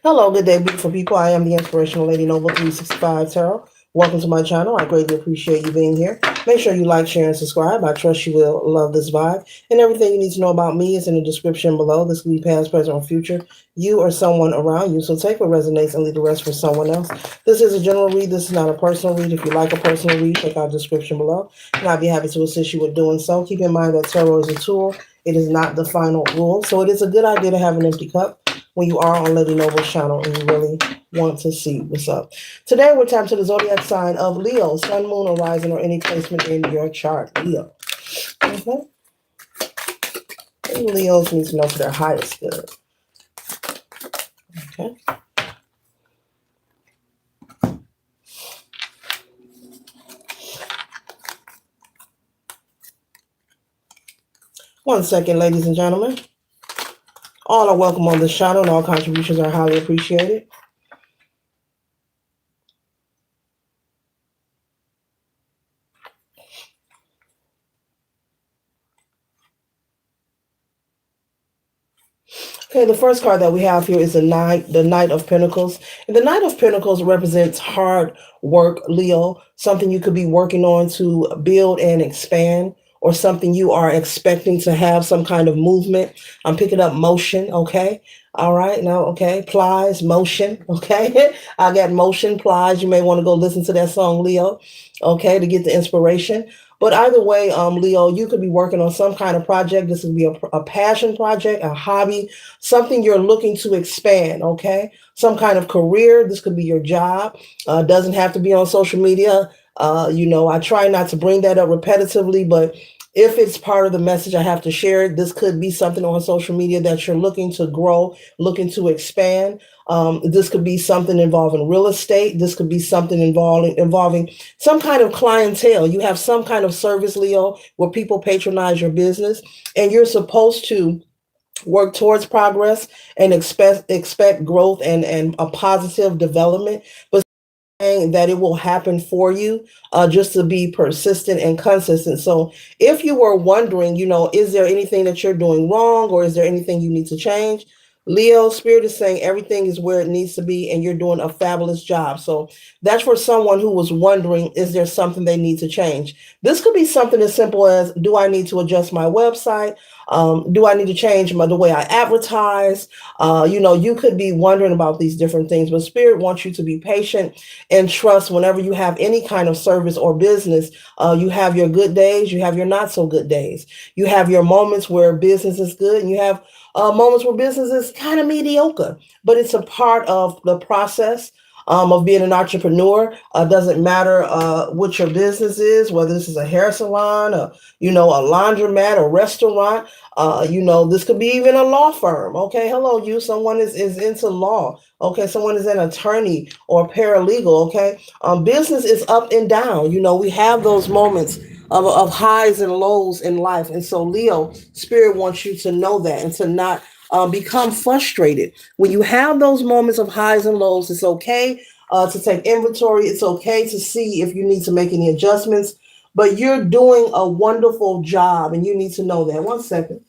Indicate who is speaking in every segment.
Speaker 1: Hello, good day, beautiful people. I am the Inspirational Lady Noble 365 Tarot. Welcome to my channel. I greatly appreciate you being here. Make sure you like, share, and subscribe. I trust you will love this vibe. And everything you need to know about me is in the description below. This can be past, present, or future. You or someone around you. So take what resonates and leave the rest for someone else. This is a general read. This is not a personal read. If you like a personal read, check out the description below. And I'll be happy to assist you with doing so. Keep in mind that tarot is a tool. It is not the final rule. So it is a good idea to have an empty cup when you are on Lady Noble's channel and you really want to see what's up. Today we're tapped to the zodiac sign of Leo, Sun, Moon, or Rising, or any placement in your chart. Leo. Okay. And Leos need to know for their highest good. Okay. One second, ladies and gentlemen. All are welcome on this channel and all contributions are highly appreciated. Okay, the first card that we have here is the Knight of Pentacles. And the Knight of Pentacles represents hard work, Leo, something you could be working on to build and expand, or something you are expecting to have some kind of movement. I'm picking up motion, okay? All right, now, okay, plies, motion, okay? I got motion, plies. You may want to go listen to that song, Leo, okay, to get the inspiration. But either way, Leo, you could be working on some kind of project. This would be a passion project, a hobby, something you're looking to expand, okay? Some kind of career. This could be your job. Doesn't have to be on social media. I try not to bring that up repetitively, but if it's part of the message, I have to share it. This could be something on social media that you're looking to grow, looking to expand. This could be something involving real estate. This could be something involving some kind of clientele. You have some kind of service, Leo, where people patronize your business, and you're supposed to work towards progress and expect growth and a positive development. But that it will happen for you, just to be persistent and consistent. So if you were wondering, is there anything that you're doing wrong, or is there anything you need to change? Leo, Spirit is saying everything is where it needs to be and you're doing a fabulous job. So that's for someone who was wondering, is there something they need to change? This could be something as simple as, do I need to adjust my website? Do I need to change the way I advertise? You could be wondering about these different things, but Spirit wants you to be patient and trust whenever you have any kind of service or business. You have your good days, you have your not so good days. You have your moments where business is good, and you have moments where business is kind of mediocre, but it's a part of the process of being an entrepreneur. Doesn't matter what your business is, whether this is a hair salon, a laundromat, a restaurant. This could be even a law firm. Okay, hello, you. Someone is into law. Okay, someone is an attorney or paralegal. Okay, business is up and down. We have those moments of highs and lows in life. And so, Leo, Spirit wants you to know that and to not become frustrated. When you have those moments of highs and lows, it's okay to take inventory. It's okay to see if you need to make any adjustments. But you're doing a wonderful job, and you need to know that. One second.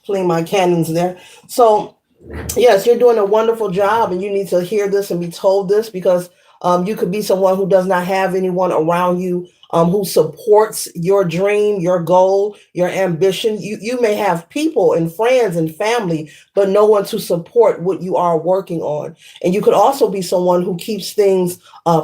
Speaker 1: Clean my cannons there. So, yes, you're doing a wonderful job, and you need to hear this and be told this, because you could be someone who does not have anyone around you who supports your dream, your goal, your ambition. You may have people and friends and family, but no one to support what you are working on. And you could also be someone who keeps things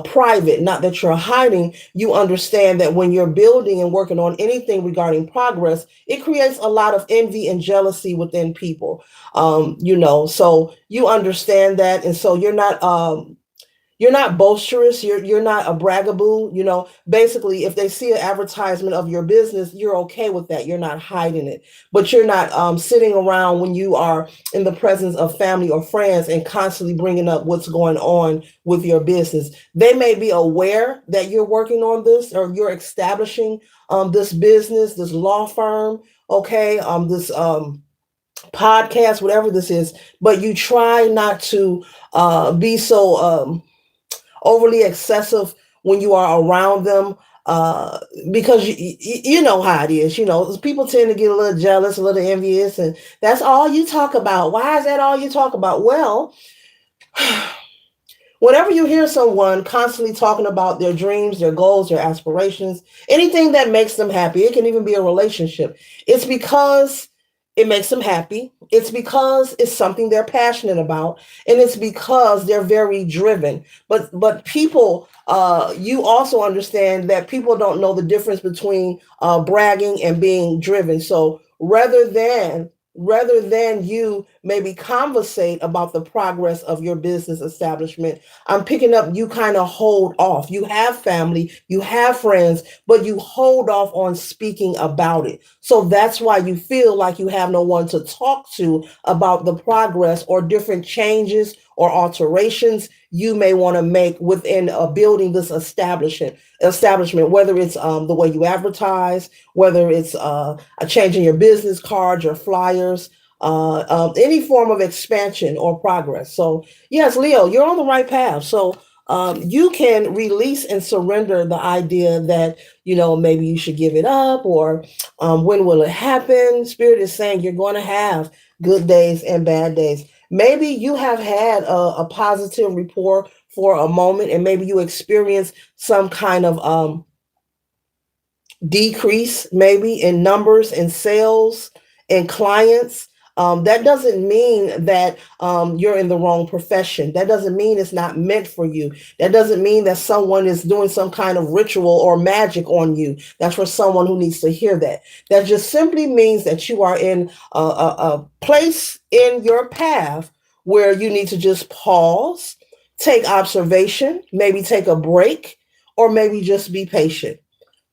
Speaker 1: private, not that you're hiding. You understand that when you're building and working on anything regarding progress, it creates a lot of envy and jealousy within people. So you understand that. And so you're not boisterous. You're not a bragaboo. Basically, if they see an advertisement of your business, you're okay with that. You're not hiding it, but you're not sitting around when you are in the presence of family or friends and constantly bringing up what's going on with your business. They may be aware that you're working on this, or you're establishing this business, this law firm. Okay. This podcast, whatever this is, but you try not to be so overly excessive when you are around them. uh, because you know how it is. You know, people tend to get a little jealous, a little envious, and that's all you talk about. Why is that all you talk about? Well, whenever you hear someone constantly talking about their dreams, their goals, their aspirations, anything that makes them happy, it can even be a relationship, it's because it makes them happy. It's because it's something they're passionate about, and it's because they're very driven. But people, you also understand that people don't know the difference between bragging and being driven. So rather than you maybe conversate about the progress of your business establishment, I'm picking up you kind of hold off. You have family, you have friends, but you hold off on speaking about it. So that's why you feel like you have no one to talk to about the progress or different changes or alterations you may want to make within building this establishment, whether it's the way you advertise, whether it's a change in your business cards, your flyers, any form of expansion or progress. So yes, Leo, you're on the right path. So you can release and surrender the idea that, maybe you should give it up, or when will it happen? Spirit is saying you're going to have good days and bad days. Maybe you have had a positive rapport for a moment, and maybe you experience some kind of decrease maybe in numbers and sales and clients. That doesn't mean that you're in the wrong profession. That doesn't mean it's not meant for you. That doesn't mean that someone is doing some kind of ritual or magic on you. That's for someone who needs to hear that. That just simply means that you are in a place in your path where you need to just pause, take observation, maybe take a break, or maybe just be patient.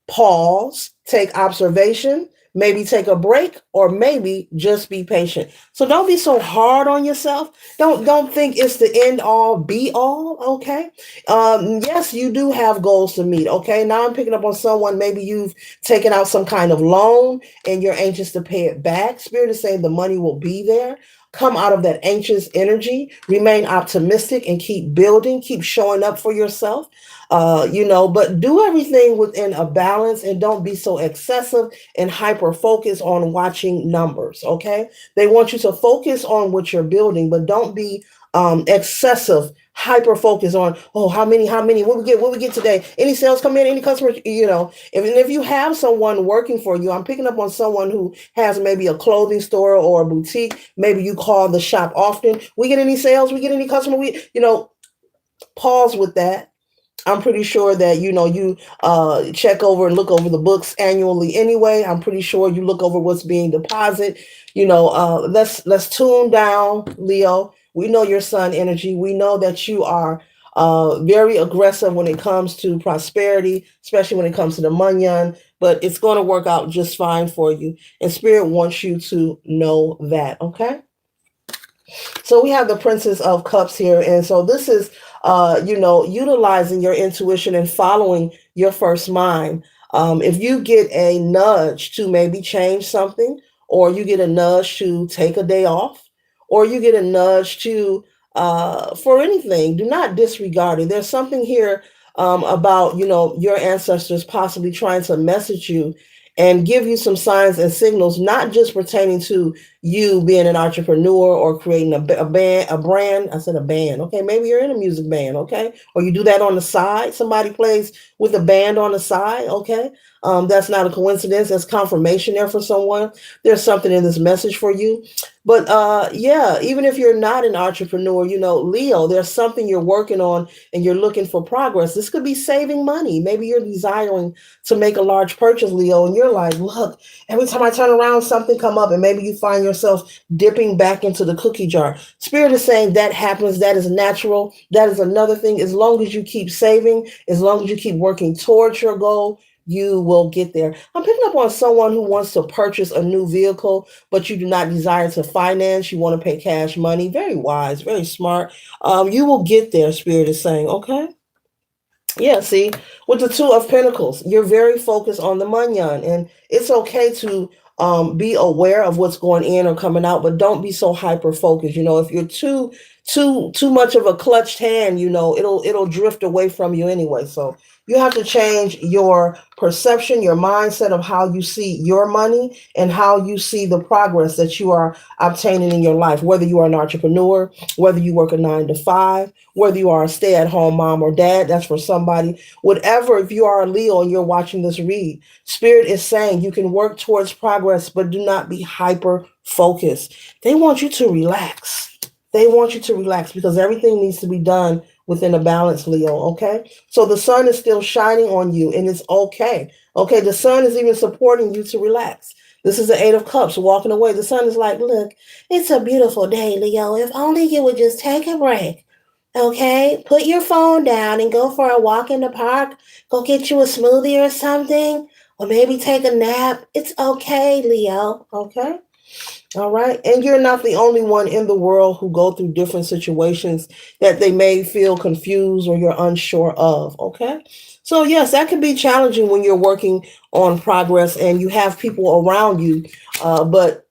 Speaker 1: Pause, take observation, maybe take a break, or maybe just be patient. So don't be so hard on yourself. Don't think it's the end all be all. Okay. Yes, you do have goals to meet. Okay. Now I'm picking up on someone. Maybe you've taken out some kind of loan and you're anxious to pay it back. Spirit is saying the money will be there. Come out of that anxious energy, remain optimistic, and keep building, keep showing up for yourself. But do everything within a balance, and don't be so excessive and hyper focused on watching numbers. Okay. They want you to focus on what you're building, but don't be excessive, hyper focus on, oh, how many, what we get today, any sales come in, any customers, if you have someone working for you. I'm picking up on someone who has maybe a clothing store or a boutique. Maybe you call the shop often. We get any sales, we get any customer, pause with that. I'm pretty sure that you check over and look over the books annually anyway. I'm pretty sure you look over what's being deposited. Let's tune down, Leo. We know your sun energy. We know that you are very aggressive when it comes to prosperity, especially when it comes to the manyan. But it's going to work out just fine for you. And Spirit wants you to know that. Okay. So we have the Princess of Cups here. And so this is, utilizing your intuition and following your first mind. If you get a nudge to maybe change something, or you get a nudge to take a day off, or you get a nudge to, for anything, do not disregard it. There's something here about, your ancestors possibly trying to message you and give you some signs and signals, not just pertaining to you being an entrepreneur or creating a brand. I said a band. Okay. Maybe you're in a music band. Okay. Or you do that on the side. Somebody plays with a band on the side. Okay. That's not a coincidence. That's confirmation there for someone. There's something in this message for you. But yeah, even if you're not an entrepreneur, Leo, there's something you're working on and you're looking for progress. This could be saving money. Maybe you're desiring to make a large purchase, Leo, and you're like, look, every time I turn around, something come up, and maybe you find yourself dipping back into the cookie jar. Spirit is saying that happens. That is natural. That is another thing. As long as you keep saving, as long as you keep working towards your goal, you will get there. I'm picking up on someone who wants to purchase a new vehicle, but you do not desire to finance. You want to pay cash money. Very wise, very smart. You will get there, Spirit is saying. Okay. Yeah, see, with the Two of Pentacles, you're very focused on the manyan, and it's okay to be aware of what's going in or coming out, but don't be so hyper focused. If you're too much of a clutched hand, it'll drift away from you anyway. So You have to change your perception, your mindset of how you see your money and how you see the progress that you are obtaining in your life, whether you are an entrepreneur, whether you work a 9 to 5, whether you are a stay at home mom or dad, that's for somebody. Whatever, if you are a Leo and you're watching this read, Spirit is saying you can work towards progress, but do not be hyper focused. They want you to relax. They want you to relax because everything needs to be done within a balance, Leo. Okay. So the sun is still shining on you and it's okay. Okay. The sun is even supporting you to relax. This is the 8 of Cups walking away. The sun is like, look, it's a beautiful day, Leo. If only you would just take a break. Okay. Put your phone down and go for a walk in the park. Go get you a smoothie or something. Or maybe take a nap. It's okay, Leo. Okay. All right. And you're not the only one in the world who go through different situations that they may feel confused or you're unsure of. Okay. So, yes, that can be challenging when you're working on progress and you have people around you, but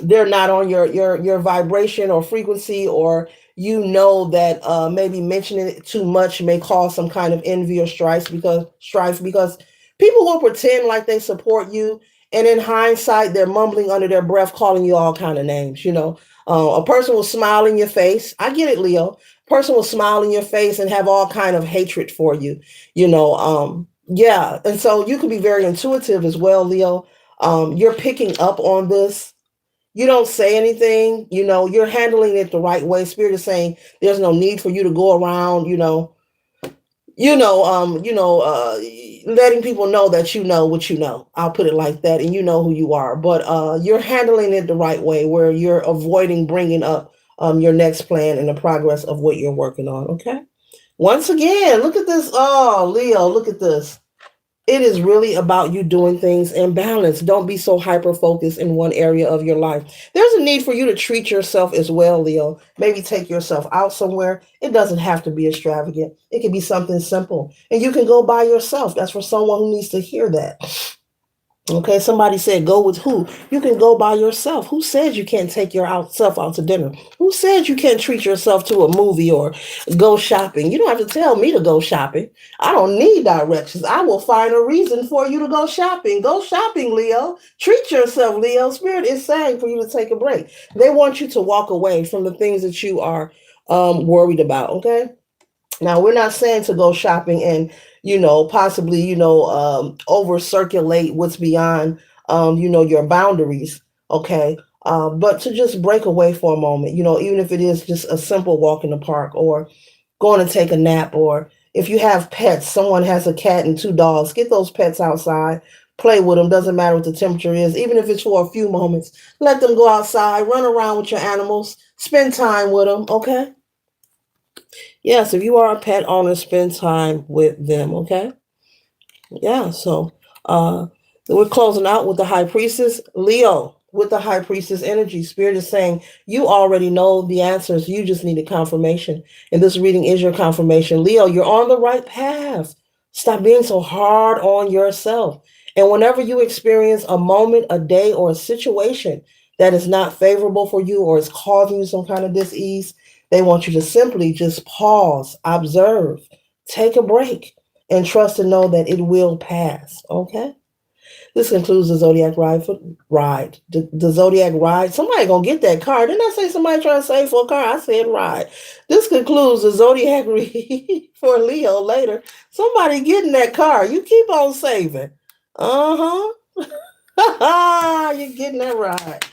Speaker 1: they're not on your vibration or frequency, or that maybe mentioning it too much may cause some kind of envy or strife because people will pretend like they support you, and in hindsight they're mumbling under their breath calling you all kind of names. A person will smile in your face. I get it, Leo. A person will smile in your face and have all kind of hatred for you. Yeah, and so you can be very intuitive as well, Leo. You're picking up on this. You don't say anything, you're handling it the right way. Spirit is saying there's no need for you to go around, letting people know that you know what you know. I'll put it like that, and you know who you are. But you're handling it the right way, where you're avoiding bringing up your next plan and the progress of what you're working on. Okay. Once again, look at this. Oh, Leo, look at this. It is really about you doing things in balance. Don't be so hyper focused in one area of your life. There's a need for you to treat yourself as well, Leo. Maybe take yourself out somewhere. It doesn't have to be extravagant. It can be something simple. And you can go by yourself. That's for someone who needs to hear that. Okay, somebody said go with who? You can go by yourself. Who said you can't take yourself out to dinner? Who said you can't treat yourself to a movie or go shopping? You don't have to tell me to go shopping. I don't need directions. I will find a reason for you to go shopping. Go shopping, Leo. Treat yourself, Leo. Spirit is saying for you to take a break. They want you to walk away from the things that you are worried about, okay? Now, we're not saying to go shopping and, possibly, over circulate what's beyond, your boundaries. Okay. But to just break away for a moment, even if it is just a simple walk in the park or going to take a nap, or if you have pets, someone has a cat and 2 dogs, get those pets outside, play with them. Doesn't matter what the temperature is, even if it's for a few moments, let them go outside, run around with your animals, spend time with them. Okay. Yes, if you are a pet owner, spend time with them, okay? Yeah, so uh we're closing out with the high priestess, Leo, with the high priestess energy. Spirit is saying you already know the answers. You just need a confirmation. And this reading is your confirmation. Leo, you're on the right path. Stop being so hard on yourself. And whenever you experience a moment, a day, or a situation that is not favorable for you or is causing you some kind of dis-ease, they want you to simply just pause, observe, take a break, and trust and know that it will pass. Okay. This concludes the Zodiac ride. The Zodiac ride. Somebody gonna get that car. Didn't I say somebody trying to save for a car? I said ride. This concludes the Zodiac read for Leo later. Somebody getting that car. You keep on saving. Uh-huh. You're getting that ride.